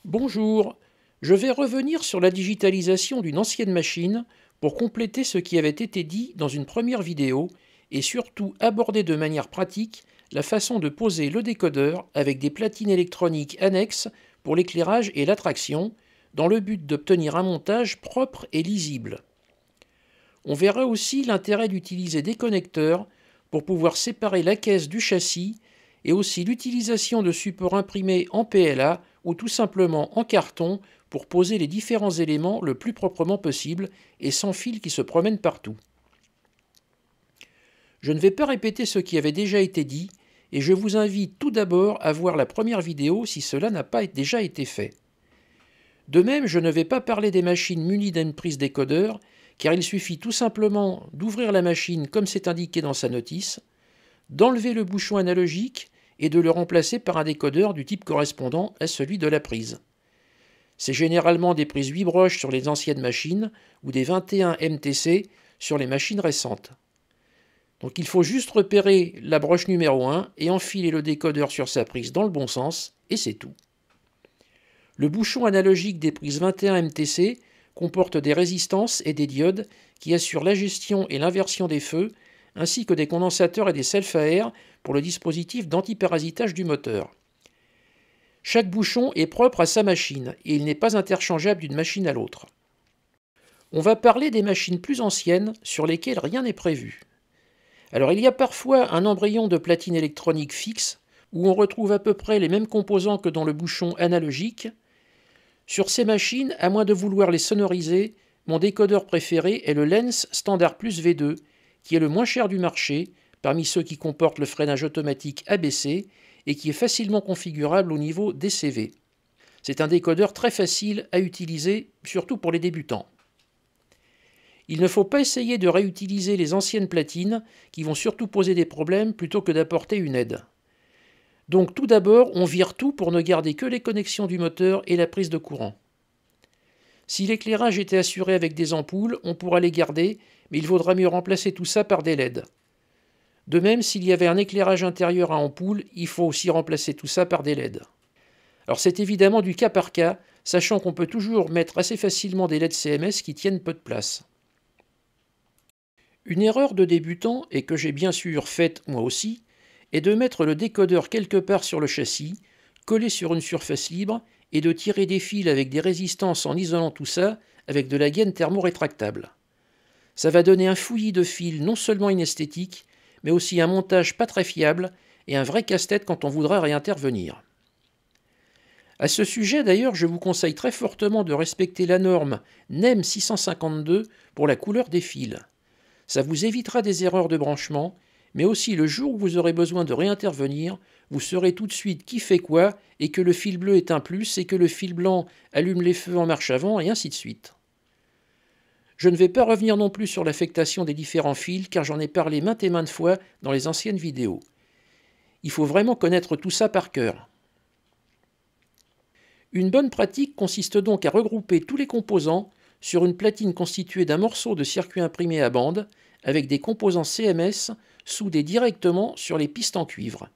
Bonjour, je vais revenir sur la digitalisation d'une ancienne machine pour compléter ce qui avait été dit dans une première vidéo et surtout aborder de manière pratique la façon de poser le décodeur avec des platines électroniques annexes pour l'éclairage et l'attraction dans le but d'obtenir un montage propre et lisible. On verra aussi l'intérêt d'utiliser des connecteurs pour pouvoir séparer la caisse du châssis et aussi l'utilisation de supports imprimés en PLA ou tout simplement en carton pour poser les différents éléments le plus proprement possible et sans fil qui se promènent partout. Je ne vais pas répéter ce qui avait déjà été dit et je vous invite tout d'abord à voir la première vidéo si cela n'a pas déjà été fait. De même, je ne vais pas parler des machines munies d'une prise décodeur car il suffit tout simplement d'ouvrir la machine comme c'est indiqué dans sa notice, d'enlever le bouchon analogique et de le remplacer par un décodeur du type correspondant à celui de la prise. C'est généralement des prises 8 broches sur les anciennes machines ou des 21 MTC sur les machines récentes. Donc il faut juste repérer la broche numéro 1 et enfiler le décodeur sur sa prise dans le bon sens et c'est tout. Le bouchon analogique des prises 21 MTC comporte des résistances et des diodes qui assurent la gestion et l'inversion des feux, ainsi que des condensateurs et des selfs à air pour le dispositif d'antiparasitage du moteur. Chaque bouchon est propre à sa machine et il n'est pas interchangeable d'une machine à l'autre. On va parler des machines plus anciennes sur lesquelles rien n'est prévu. Alors il y a parfois un embryon de platine électronique fixe où on retrouve à peu près les mêmes composants que dans le bouchon analogique. Sur ces machines, à moins de vouloir les sonoriser, mon décodeur préféré est le Lens Standard Plus V2, qui est le moins cher du marché, parmi ceux qui comportent le freinage automatique ABC et qui est facilement configurable au niveau DCV. C'est un décodeur très facile à utiliser, surtout pour les débutants. Il ne faut pas essayer de réutiliser les anciennes platines, qui vont surtout poser des problèmes plutôt que d'apporter une aide. Donc tout d'abord, on vire tout pour ne garder que les connexions du moteur et la prise de courant. Si l'éclairage était assuré avec des ampoules, on pourra les garder, mais il vaudra mieux remplacer tout ça par des LED. De même, s'il y avait un éclairage intérieur à ampoule, il faut aussi remplacer tout ça par des LED. Alors c'est évidemment du cas par cas, sachant qu'on peut toujours mettre assez facilement des LED CMS qui tiennent peu de place. Une erreur de débutant, et que j'ai bien sûr faite moi aussi, est de mettre le décodeur quelque part sur le châssis, collé sur une surface libre, et de tirer des fils avec des résistances en isolant tout ça avec de la gaine thermorétractable. Ça va donner un fouillis de fils non seulement inesthétique, mais aussi un montage pas très fiable et un vrai casse-tête quand on voudra réintervenir. À ce sujet d'ailleurs, je vous conseille très fortement de respecter la norme NEM 652 pour la couleur des fils. Ça vous évitera des erreurs de branchement, mais aussi le jour où vous aurez besoin de réintervenir, vous saurez tout de suite qui fait quoi, et que le fil bleu est un plus, et que le fil blanc allume les feux en marche avant, et ainsi de suite. Je ne vais pas revenir non plus sur l'affectation des différents fils, car j'en ai parlé maintes et maintes fois dans les anciennes vidéos. Il faut vraiment connaître tout ça par cœur. Une bonne pratique consiste donc à regrouper tous les composants sur une platine constituée d'un morceau de circuit imprimé à bande, avec des composants CMS soudés directement sur les pistes en cuivre,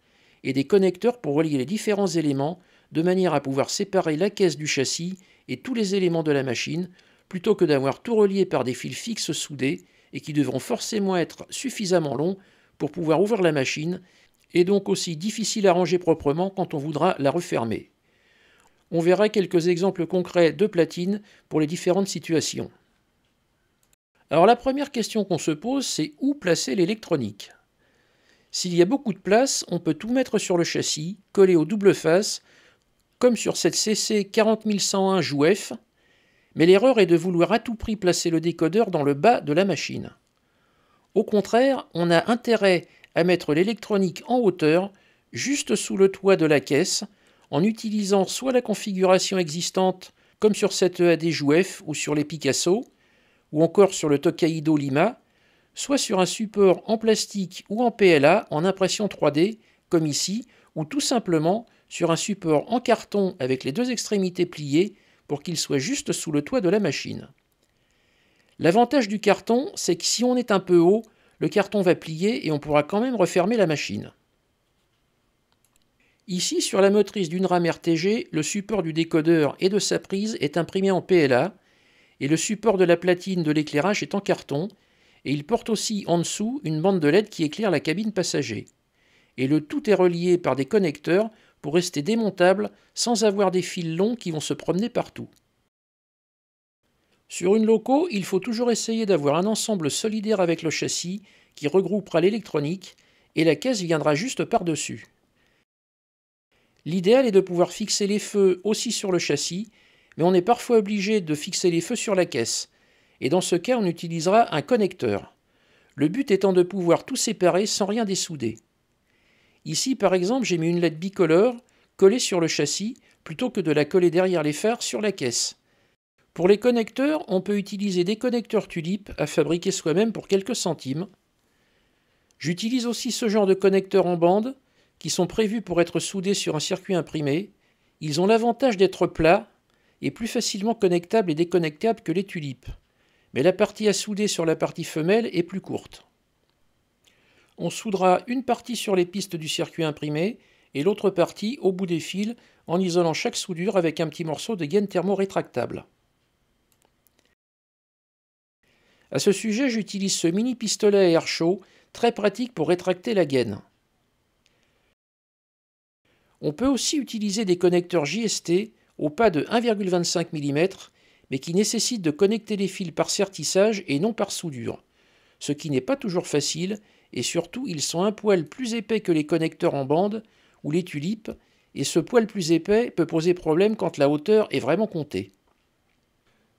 et des connecteurs pour relier les différents éléments, de manière à pouvoir séparer la caisse du châssis et tous les éléments de la machine, plutôt que d'avoir tout relié par des fils fixes soudés, et qui devront forcément être suffisamment longs pour pouvoir ouvrir la machine, et donc aussi difficiles à ranger proprement quand on voudra la refermer. On verra quelques exemples concrets de platines pour les différentes situations. Alors la première question qu'on se pose, c'est où placer l'électronique? S'il y a beaucoup de place, on peut tout mettre sur le châssis, collé aux doubles faces, comme sur cette CC 40101 JOUF, mais l'erreur est de vouloir à tout prix placer le décodeur dans le bas de la machine. Au contraire, on a intérêt à mettre l'électronique en hauteur, juste sous le toit de la caisse, en utilisant soit la configuration existante, comme sur cette EAD JOUF ou sur les Picasso, ou encore sur le Tokaido Lima, soit sur un support en plastique ou en PLA en impression 3D, comme ici, ou tout simplement sur un support en carton avec les deux extrémités pliées pour qu'il soit juste sous le toit de la machine. L'avantage du carton, c'est que si on est un peu haut, le carton va plier et on pourra quand même refermer la machine. Ici, sur la motrice d'une rame RTG, le support du décodeur et de sa prise est imprimé en PLA, et le support de la platine de l'éclairage est en carton, et il porte aussi en dessous une bande de LED qui éclaire la cabine passager. Et le tout est relié par des connecteurs pour rester démontable sans avoir des fils longs qui vont se promener partout. Sur une loco, il faut toujours essayer d'avoir un ensemble solidaire avec le châssis qui regroupera l'électronique et la caisse viendra juste par-dessus. L'idéal est de pouvoir fixer les feux aussi sur le châssis, mais on est parfois obligé de fixer les feux sur la caisse. Et dans ce cas, on utilisera un connecteur. Le but étant de pouvoir tout séparer sans rien dessouder. Ici, par exemple, j'ai mis une LED bicolore collée sur le châssis plutôt que de la coller derrière les phares sur la caisse. Pour les connecteurs, on peut utiliser des connecteurs tulipes à fabriquer soi-même pour quelques centimes. J'utilise aussi ce genre de connecteurs en bande qui sont prévus pour être soudés sur un circuit imprimé. Ils ont l'avantage d'être plats et plus facilement connectables et déconnectables que les tulipes. Mais la partie à souder sur la partie femelle est plus courte. On soudera une partie sur les pistes du circuit imprimé et l'autre partie au bout des fils en isolant chaque soudure avec un petit morceau de gaine thermo-rétractable. À ce sujet, j'utilise ce mini pistolet à air chaud, très pratique pour rétracter la gaine. On peut aussi utiliser des connecteurs JST au pas de 1,25 mm, mais qui nécessitent de connecter les fils par sertissage et non par soudure, ce qui n'est pas toujours facile, et surtout ils sont un poil plus épais que les connecteurs en bande ou les tulipes, et ce poil plus épais peut poser problème quand la hauteur est vraiment comptée.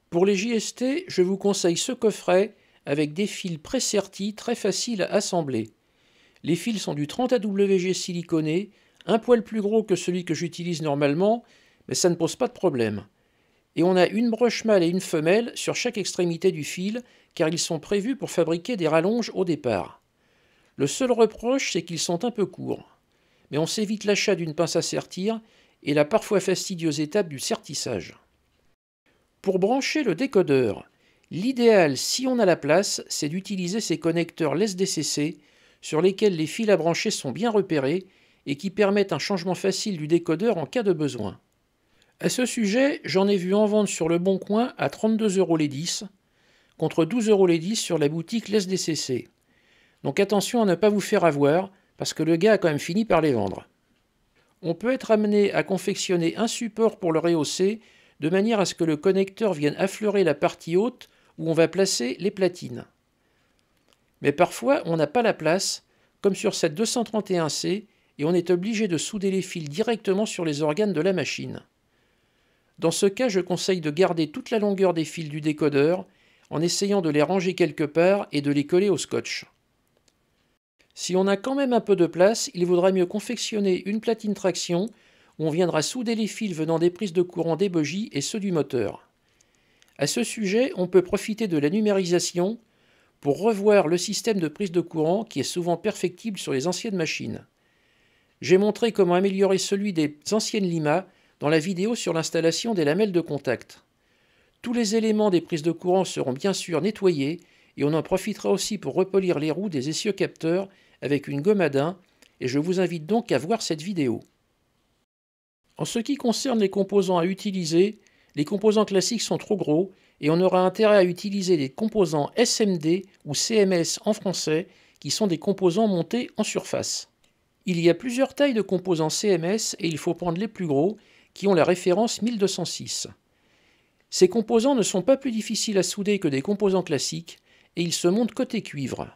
Pour les JST, je vous conseille ce coffret avec des fils pré-sertis très faciles à assembler. Les fils sont du 30 AWG siliconé, un poil plus gros que celui que j'utilise normalement, mais ça ne pose pas de problème. Et on a une broche mâle et une femelle sur chaque extrémité du fil, car ils sont prévus pour fabriquer des rallonges au départ. Le seul reproche, c'est qu'ils sont un peu courts. Mais on s'évite l'achat d'une pince à sertir et la parfois fastidieuse étape du sertissage. Pour brancher le décodeur, l'idéal, si on a la place, c'est d'utiliser ces connecteurs LESDCC sur lesquels les fils à brancher sont bien repérés et qui permettent un changement facile du décodeur en cas de besoin. À ce sujet, j'en ai vu en vente sur le Bon Coin à 32 € les 10, contre 12 € les 10 sur la boutique LESDCC. Donc attention à ne pas vous faire avoir, parce que le gars a quand même fini par les vendre. On peut être amené à confectionner un support pour le rehausser, de manière à ce que le connecteur vienne affleurer la partie haute où on va placer les platines. Mais parfois, on n'a pas la place, comme sur cette 231C, et on est obligé de souder les fils directement sur les organes de la machine. Dans ce cas, je conseille de garder toute la longueur des fils du décodeur, en essayant de les ranger quelque part et de les coller au scotch. Si on a quand même un peu de place, il vaudra mieux confectionner une platine traction où on viendra souder les fils venant des prises de courant des bogies et ceux du moteur. À ce sujet, on peut profiter de la numérisation pour revoir le système de prise de courant qui est souvent perfectible sur les anciennes machines. J'ai montré comment améliorer celui des anciennes Lima dans la vidéo sur l'installation des lamelles de contact. Tous les éléments des prises de courant seront bien sûr nettoyés et on en profitera aussi pour repolir les roues des essieux capteurs avec une gomme à daim, et je vous invite donc à voir cette vidéo. En ce qui concerne les composants à utiliser, les composants classiques sont trop gros et on aura intérêt à utiliser des composants SMD ou CMS en français qui sont des composants montés en surface. Il y a plusieurs tailles de composants CMS et il faut prendre les plus gros qui ont la référence 1206. Ces composants ne sont pas plus difficiles à souder que des composants classiques et ils se montent côté cuivre.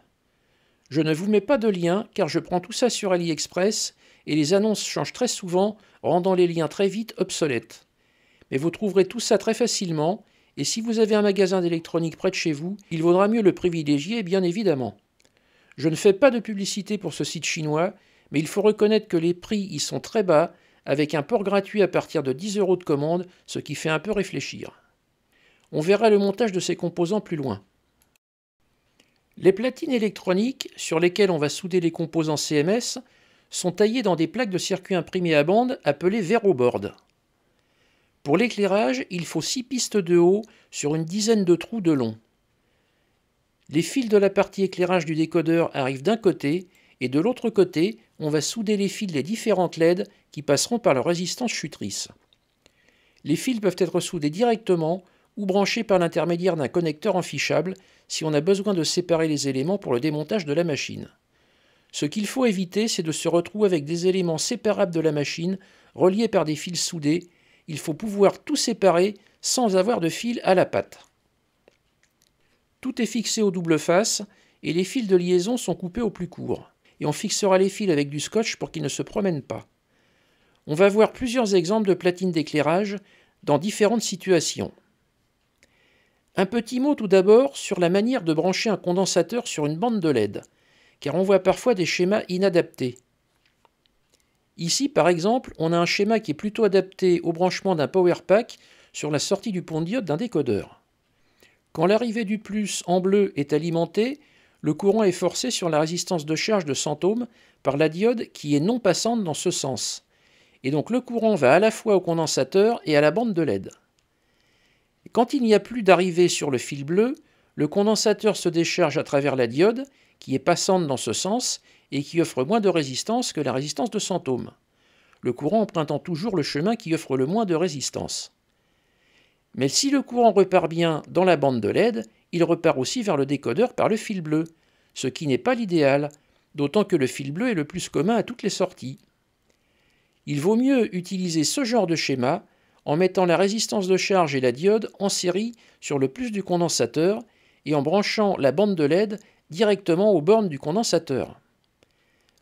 Je ne vous mets pas de lien car je prends tout ça sur AliExpress et les annonces changent très souvent, rendant les liens très vite obsolètes. Mais vous trouverez tout ça très facilement et si vous avez un magasin d'électronique près de chez vous, il vaudra mieux le privilégier bien évidemment. Je ne fais pas de publicité pour ce site chinois, mais il faut reconnaître que les prix y sont très bas, avec un port gratuit à partir de 10 € de commande, ce qui fait un peu réfléchir. On verra le montage de ces composants plus loin. Les platines électroniques, sur lesquelles on va souder les composants CMS, sont taillées dans des plaques de circuit imprimé à bande appelées Veroboard. Pour l'éclairage, il faut 6 pistes de haut sur une dizaine de trous de long. Les fils de la partie éclairage du décodeur arrivent d'un côté, et de l'autre côté, on va souder les fils des différentes LED qui passeront par leur résistance chutrice. Les fils peuvent être soudés directement ou branchés par l'intermédiaire d'un connecteur enfichable si on a besoin de séparer les éléments pour le démontage de la machine. Ce qu'il faut éviter, c'est de se retrouver avec des éléments séparables de la machine, reliés par des fils soudés. Il faut pouvoir tout séparer sans avoir de fil à la patte. Tout est fixé au double face et les fils de liaison sont coupés au plus court. Et on fixera les fils avec du scotch pour qu'ils ne se promènent pas. On va voir plusieurs exemples de platines d'éclairage dans différentes situations. Un petit mot tout d'abord sur la manière de brancher un condensateur sur une bande de LED, car on voit parfois des schémas inadaptés. Ici, par exemple, on a un schéma qui est plutôt adapté au branchement d'un power pack sur la sortie du pont de diode d'un décodeur. Quand l'arrivée du plus en bleu est alimentée, le courant est forcé sur la résistance de charge de 100 ohms par la diode qui est non passante dans ce sens. Et donc le courant va à la fois au condensateur et à la bande de LED. Quand il n'y a plus d'arrivée sur le fil bleu, le condensateur se décharge à travers la diode, qui est passante dans ce sens, et qui offre moins de résistance que la résistance de 100 ohms. Le courant empruntant toujours le chemin qui offre le moins de résistance. Mais si le courant repart bien dans la bande de LED, il repart aussi vers le décodeur par le fil bleu, ce qui n'est pas l'idéal, d'autant que le fil bleu est le plus commun à toutes les sorties. Il vaut mieux utiliser ce genre de schéma en mettant la résistance de charge et la diode en série sur le plus du condensateur et en branchant la bande de LED directement aux bornes du condensateur.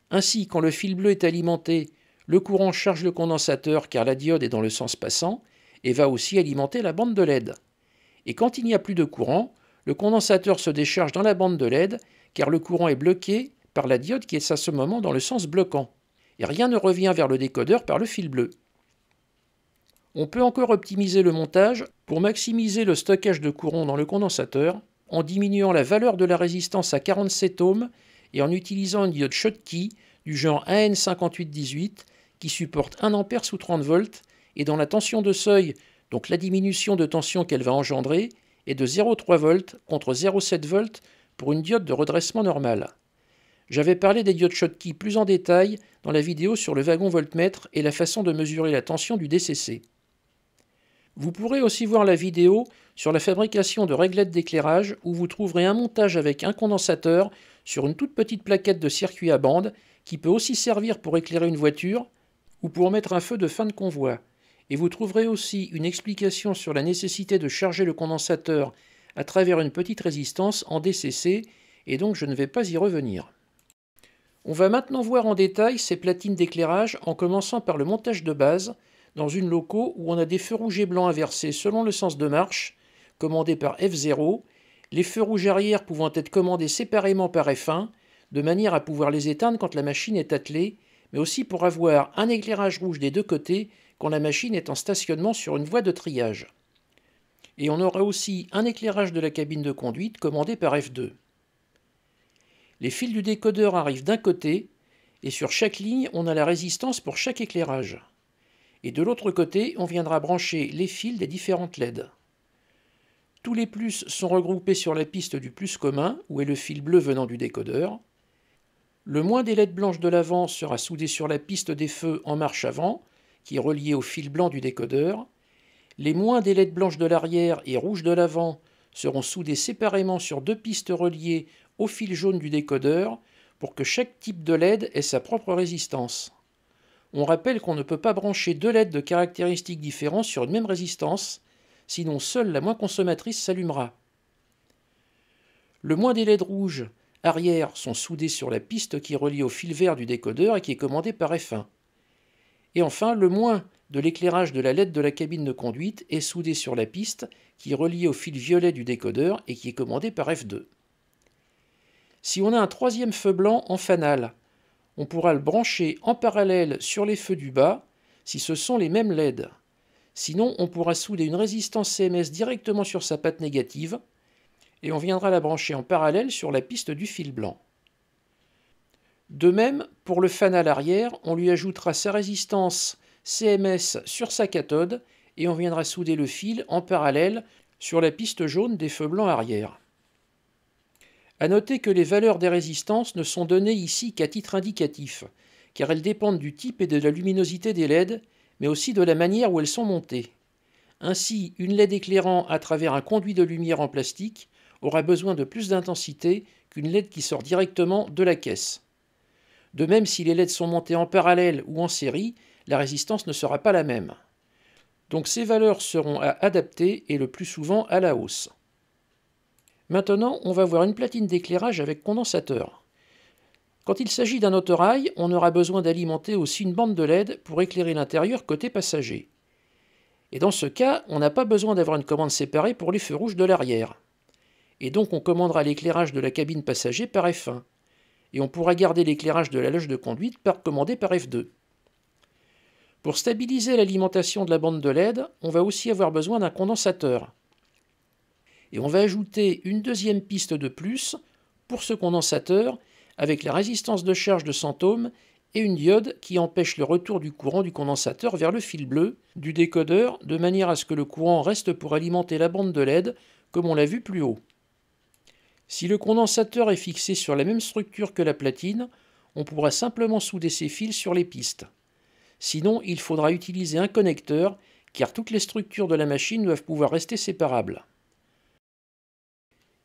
Ainsi, quand le fil bleu est alimenté, le courant charge le condensateur car la diode est dans le sens passant et va aussi alimenter la bande de LED. Et quand il n'y a plus de courant, le condensateur se décharge dans la bande de LED car le courant est bloqué par la diode qui est à ce moment dans le sens bloquant. Et rien ne revient vers le décodeur par le fil bleu. On peut encore optimiser le montage pour maximiser le stockage de courant dans le condensateur en diminuant la valeur de la résistance à 47 ohms et en utilisant une diode Schottky du genre AN5818 qui supporte 1 A sous 30 volts et dont la tension de seuil, donc la diminution de tension qu'elle va engendrer, est de 0,3 volts contre 0,7 volts pour une diode de redressement normal. J'avais parlé des diodes Schottky plus en détail dans la vidéo sur le wagon voltmètre et la façon de mesurer la tension du DCC. Vous pourrez aussi voir la vidéo sur la fabrication de réglettes d'éclairage où vous trouverez un montage avec un condensateur sur une toute petite plaquette de circuit à bande qui peut aussi servir pour éclairer une voiture ou pour mettre un feu de fin de convoi. Et vous trouverez aussi une explication sur la nécessité de charger le condensateur à travers une petite résistance en DCC et donc je ne vais pas y revenir. On va maintenant voir en détail ces platines d'éclairage en commençant par le montage de base dans une loco où on a des feux rouges et blancs inversés selon le sens de marche, commandés par F0, les feux rouges arrière pouvant être commandés séparément par F1, de manière à pouvoir les éteindre quand la machine est attelée, mais aussi pour avoir un éclairage rouge des deux côtés quand la machine est en stationnement sur une voie de triage. Et on aura aussi un éclairage de la cabine de conduite commandé par F2. Les fils du décodeur arrivent d'un côté, et sur chaque ligne, on a la résistance pour chaque éclairage. Et de l'autre côté, on viendra brancher les fils des différentes LED. Tous les plus sont regroupés sur la piste du plus commun, où est le fil bleu venant du décodeur. Le moins des LED blanches de l'avant sera soudé sur la piste des feux en marche avant, qui est reliée au fil blanc du décodeur. Les moins des LED blanches de l'arrière et rouges de l'avant seront soudés séparément sur deux pistes reliées au fil jaune du décodeur pour que chaque type de LED ait sa propre résistance. On rappelle qu'on ne peut pas brancher deux LED de caractéristiques différentes sur une même résistance, sinon seule la moins consommatrice s'allumera. Le moins des LED rouges arrière sont soudés sur la piste qui est reliée au fil vert du décodeur et qui est commandé par F1. Et enfin, le moins de l'éclairage de la LED de la cabine de conduite est soudé sur la piste qui est reliée au fil violet du décodeur et qui est commandé par F2. Si on a un troisième feu blanc en fanal, on pourra le brancher en parallèle sur les feux du bas si ce sont les mêmes LED. Sinon, on pourra souder une résistance CMS directement sur sa patte négative et on viendra la brancher en parallèle sur la piste du fil blanc. De même, pour le fanal arrière, on lui ajoutera sa résistance CMS sur sa cathode et on viendra souder le fil en parallèle sur la piste jaune des feux blancs arrière. A noter que les valeurs des résistances ne sont données ici qu'à titre indicatif, car elles dépendent du type et de la luminosité des LED, mais aussi de la manière où elles sont montées. Ainsi, une LED éclairant à travers un conduit de lumière en plastique aura besoin de plus d'intensité qu'une LED qui sort directement de la caisse. De même, si les LED sont montées en parallèle ou en série, la résistance ne sera pas la même. Donc ces valeurs seront à adapter et le plus souvent à la hausse. Maintenant, on va voir une platine d'éclairage avec condensateur. Quand il s'agit d'un autorail, on aura besoin d'alimenter aussi une bande de LED pour éclairer l'intérieur côté passager. Et dans ce cas, on n'a pas besoin d'avoir une commande séparée pour les feux rouges de l'arrière. Et donc on commandera l'éclairage de la cabine passager par F1. Et on pourra garder l'éclairage de la loge de conduite commandé par F2. Pour stabiliser l'alimentation de la bande de LED, on va aussi avoir besoin d'un condensateur. Et on va ajouter une deuxième piste de plus pour ce condensateur avec la résistance de charge de 100 ohms et une diode qui empêche le retour du courant du condensateur vers le fil bleu du décodeur de manière à ce que le courant reste pour alimenter la bande de LED comme on l'a vu plus haut. Si le condensateur est fixé sur la même structure que la platine, on pourra simplement souder ces fils sur les pistes. Sinon, il faudra utiliser un connecteur car toutes les structures de la machine doivent pouvoir rester séparables.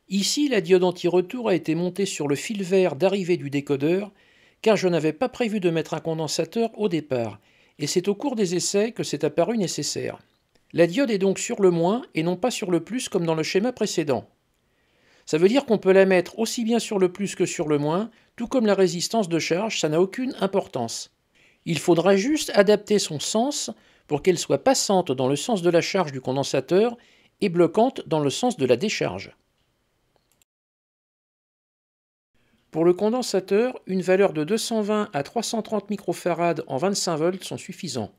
Ici, la diode anti-retour a été montée sur le fil vert d'arrivée du décodeur, car je n'avais pas prévu de mettre un condensateur au départ, et c'est au cours des essais que c'est apparu nécessaire. La diode est donc sur le moins et non pas sur le plus comme dans le schéma précédent. Ça veut dire qu'on peut la mettre aussi bien sur le plus que sur le moins, tout comme la résistance de charge, ça n'a aucune importance. Il faudra juste adapter son sens pour qu'elle soit passante dans le sens de la charge du condensateur et bloquante dans le sens de la décharge. Pour le condensateur, une valeur de 220 à 330 microfarad en 25 volts sont suffisants.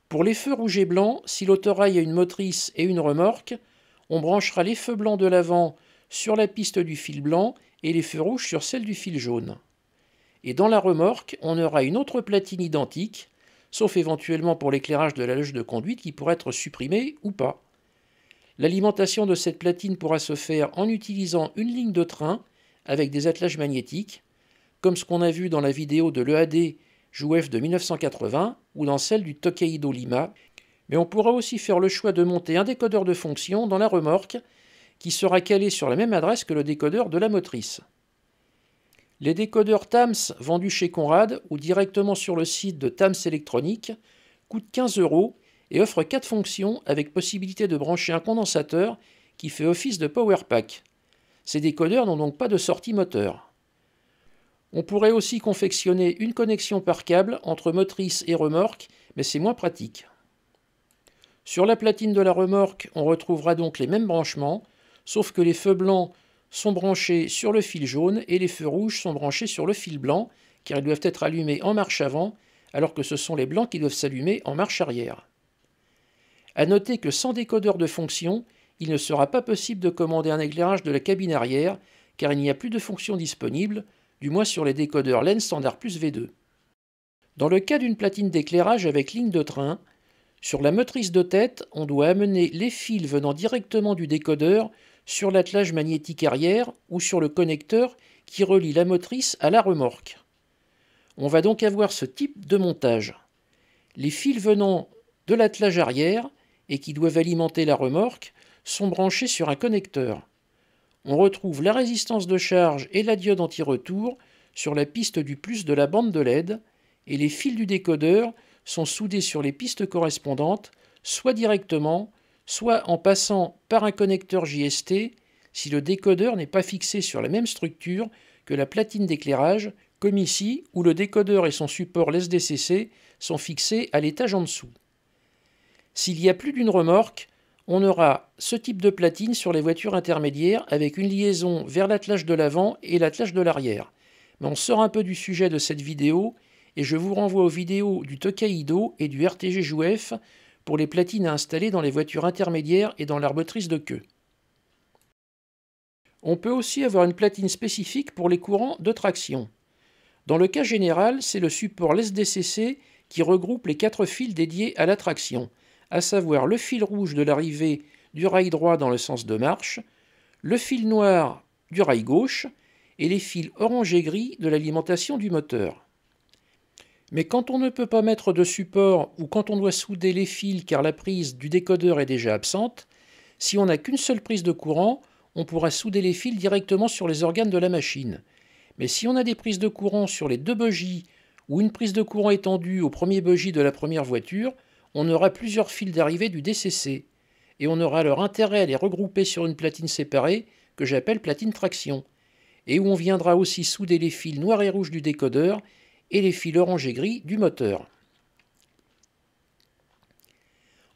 Pour les feux rouges et blancs, si l'autorail a une motrice et une remorque, on branchera les feux blancs de l'avant sur la piste du fil blanc et les feux rouges sur celle du fil jaune. Et dans la remorque, on aura une autre platine identique, sauf éventuellement pour l'éclairage de la loge de conduite qui pourra être supprimée ou pas. L'alimentation de cette platine pourra se faire en utilisant une ligne de train avec des attelages magnétiques, comme ce qu'on a vu dans la vidéo de l'EAD JOUEF de 1980 ou dans celle du Tokaido Lima, mais on pourra aussi faire le choix de monter un décodeur de fonction dans la remorque qui sera calé sur la même adresse que le décodeur de la motrice. Les décodeurs TAMS vendus chez Conrad ou directement sur le site de TAMS Électronique coûtent 15 € et offrent 4 fonctions avec possibilité de brancher un condensateur qui fait office de power pack. Ces décodeurs n'ont donc pas de sortie moteur. On pourrait aussi confectionner une connexion par câble entre motrice et remorque, mais c'est moins pratique. Sur la platine de la remorque, on retrouvera donc les mêmes branchements, sauf que les feux blancs sont branchés sur le fil jaune et les feux rouges sont branchés sur le fil blanc, car ils doivent être allumés en marche avant, alors que ce sont les blancs qui doivent s'allumer en marche arrière. A noter que sans décodeur de fonction, il ne sera pas possible de commander un éclairage de la cabine arrière, car il n'y a plus de fonction disponible, du moins sur les décodeurs LEN standard plus V2. Dans le cas d'une platine d'éclairage avec ligne de train, sur la motrice de tête, on doit amener les fils venant directement du décodeur sur l'attelage magnétique arrière ou sur le connecteur qui relie la motrice à la remorque. On va donc avoir ce type de montage. Les fils venant de l'attelage arrière et qui doivent alimenter la remorque sont branchés sur un connecteur. On retrouve la résistance de charge et la diode anti-retour sur la piste du plus de la bande de LED et les fils du décodeur sont soudés sur les pistes correspondantes, soit directement, soit en passant par un connecteur JST si le décodeur n'est pas fixé sur la même structure que la platine d'éclairage, comme ici où le décodeur et son support LSDCC sont fixés à l'étage en dessous. S'il y a plus d'une remorque, on aura ce type de platine sur les voitures intermédiaires avec une liaison vers l'attelage de l'avant et l'attelage de l'arrière. Mais on sort un peu du sujet de cette vidéo et je vous renvoie aux vidéos du Tokaido et du RTG JOUEF pour les platines à installer dans les voitures intermédiaires et dans leur motrice de queue. On peut aussi avoir une platine spécifique pour les courants de traction. Dans le cas général, c'est le support LSDCC qui regroupe les 4 fils dédiés à la traction, à savoir le fil rouge de l'arrivée du rail droit dans le sens de marche, le fil noir du rail gauche et les fils orange et gris de l'alimentation du moteur. Mais quand on ne peut pas mettre de support ou quand on doit souder les fils car la prise du décodeur est déjà absente, si on n'a qu'une seule prise de courant, on pourra souder les fils directement sur les organes de la machine. Mais si on a des prises de courant sur les deux bogies ou une prise de courant étendue au premier bogie de la première voiture, on aura plusieurs fils d'arrivée du DCC. Et on aura alors intérêt à les regrouper sur une platine séparée que j'appelle platine traction, et où on viendra aussi souder les fils noirs et rouges du décodeur et les fils orange et gris du moteur.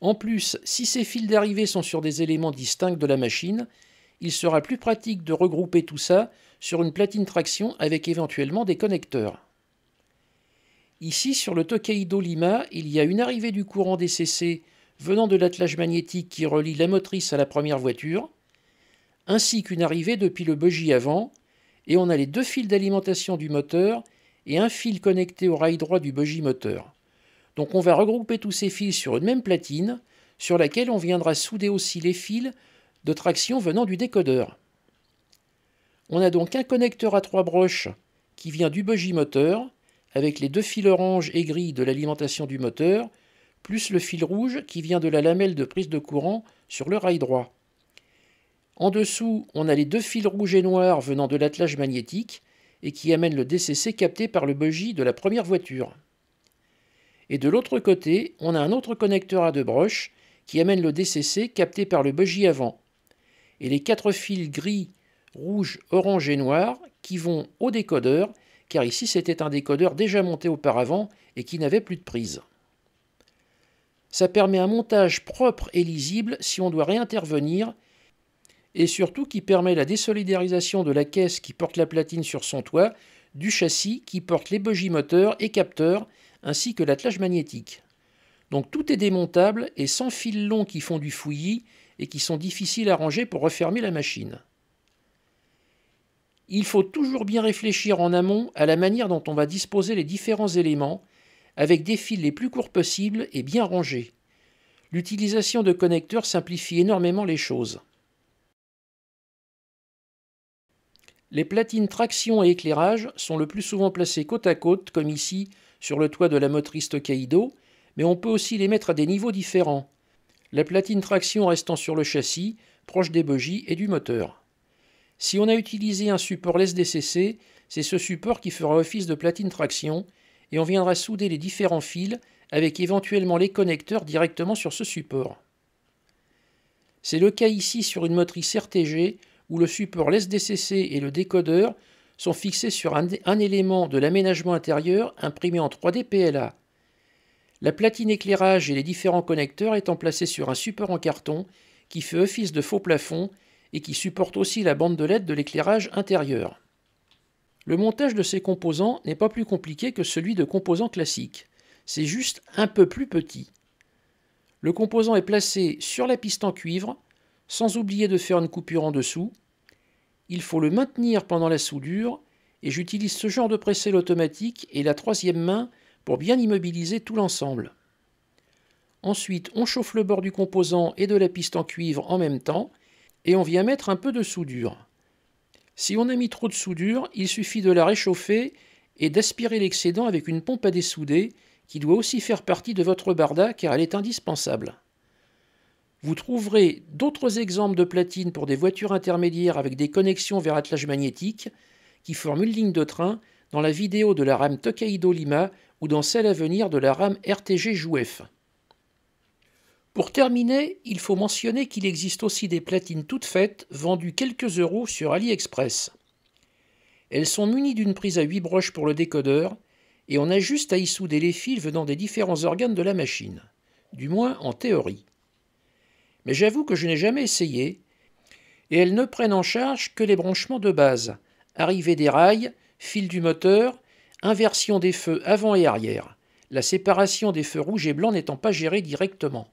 En plus, si ces fils d'arrivée sont sur des éléments distincts de la machine, il sera plus pratique de regrouper tout ça sur une platine traction avec éventuellement des connecteurs. Ici, sur le Tokaido Lima, il y a une arrivée du courant DCC venant de l'attelage magnétique qui relie la motrice à la première voiture, ainsi qu'une arrivée depuis le bogie avant, et on a les deux fils d'alimentation du moteur et un fil connecté au rail droit du bogie moteur. Donc on va regrouper tous ces fils sur une même platine, sur laquelle on viendra souder aussi les fils de traction venant du décodeur. On a donc un connecteur à 3 broches qui vient du bogie moteur, avec les deux fils orange et gris de l'alimentation du moteur, plus le fil rouge qui vient de la lamelle de prise de courant sur le rail droit. En dessous, on a les deux fils rouges et noirs venant de l'attelage magnétique et qui amènent le DCC capté par le bogie de la première voiture. Et de l'autre côté, on a un autre connecteur à 2 broches qui amène le DCC capté par le bogie avant. Et les 4 fils gris, rouge, orange et noir qui vont au décodeur, car ici c'était un décodeur déjà monté auparavant et qui n'avait plus de prise. Ça permet un montage propre et lisible si on doit réintervenir, et surtout qui permet la désolidarisation de la caisse qui porte la platine sur son toit, du châssis qui porte les bogies moteurs et capteurs, ainsi que l'attelage magnétique. Donc tout est démontable et sans fils longs qui font du fouillis et qui sont difficiles à ranger pour refermer la machine. Il faut toujours bien réfléchir en amont à la manière dont on va disposer les différents éléments, avec des fils les plus courts possibles et bien rangés. L'utilisation de connecteurs simplifie énormément les choses. Les platines traction et éclairage sont le plus souvent placées côte à côte, comme ici sur le toit de la motrice Tokaido, mais on peut aussi les mettre à des niveaux différents, la platine traction restant sur le châssis, proche des bogies et du moteur. Si on a utilisé un support LESS-DCC, c'est ce support qui fera office de platine traction, et on viendra souder les différents fils avec éventuellement les connecteurs directement sur ce support. C'est le cas ici sur une motrice RTG où le support LESS-DCC et le décodeur sont fixés sur un élément de l'aménagement intérieur imprimé en 3D PLA. La platine éclairage et les différents connecteurs étant placés sur un support en carton qui fait office de faux plafond et qui supporte aussi la bande de LED de l'éclairage intérieur. Le montage de ces composants n'est pas plus compliqué que celui de composants classiques, c'est juste un peu plus petit. Le composant est placé sur la piste en cuivre, sans oublier de faire une coupure en dessous. Il faut le maintenir pendant la soudure, et j'utilise ce genre de presselle automatique et la troisième main pour bien immobiliser tout l'ensemble. Ensuite, on chauffe le bord du composant et de la piste en cuivre en même temps, et on vient mettre un peu de soudure. Si on a mis trop de soudure, il suffit de la réchauffer et d'aspirer l'excédent avec une pompe à dessouder qui doit aussi faire partie de votre barda car elle est indispensable. Vous trouverez d'autres exemples de platines pour des voitures intermédiaires avec des connexions vers attelage magnétique qui forment une ligne de train dans la vidéo de la rame Tokaido Lima ou dans celle à venir de la rame RTG Jouef. Pour terminer, il faut mentionner qu'il existe aussi des platines toutes faites vendues quelques euros sur AliExpress. Elles sont munies d'une prise à 8 broches pour le décodeur et on a juste à y souder les fils venant des différents organes de la machine, du moins en théorie. Mais j'avoue que je n'ai jamais essayé et elles ne prennent en charge que les branchements de base, arrivée des rails, fil du moteur, inversion des feux avant et arrière, la séparation des feux rouges et blancs n'étant pas gérée directement.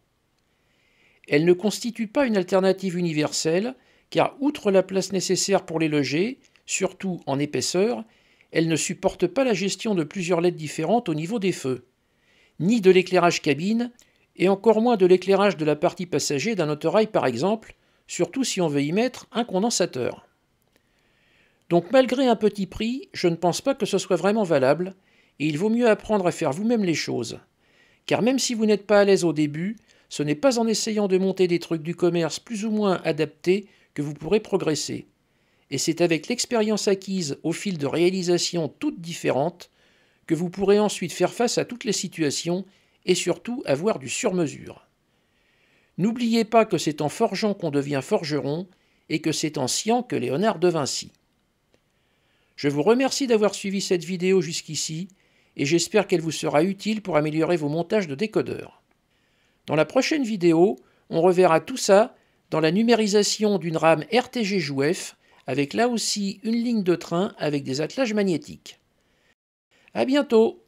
Elle ne constitue pas une alternative universelle, car outre la place nécessaire pour les loger, surtout en épaisseur, elle ne supporte pas la gestion de plusieurs LED différentes au niveau des feux, ni de l'éclairage cabine, et encore moins de l'éclairage de la partie passager d'un autorail par exemple, surtout si on veut y mettre un condensateur. Donc malgré un petit prix, je ne pense pas que ce soit vraiment valable, et il vaut mieux apprendre à faire vous-même les choses. Car même si vous n'êtes pas à l'aise au début, ce n'est pas en essayant de monter des trucs du commerce plus ou moins adaptés que vous pourrez progresser. Et c'est avec l'expérience acquise au fil de réalisations toutes différentes que vous pourrez ensuite faire face à toutes les situations et surtout avoir du sur-mesure. N'oubliez pas que c'est en forgeant qu'on devient forgeron et que c'est en sciant que Léonard de Vinci. Je vous remercie d'avoir suivi cette vidéo jusqu'ici et j'espère qu'elle vous sera utile pour améliorer vos montages de décodeurs. Dans la prochaine vidéo, on reverra tout ça dans la numérisation d'une rame RTG-JOUF avec là aussi une ligne de train avec des attelages magnétiques. À bientôt!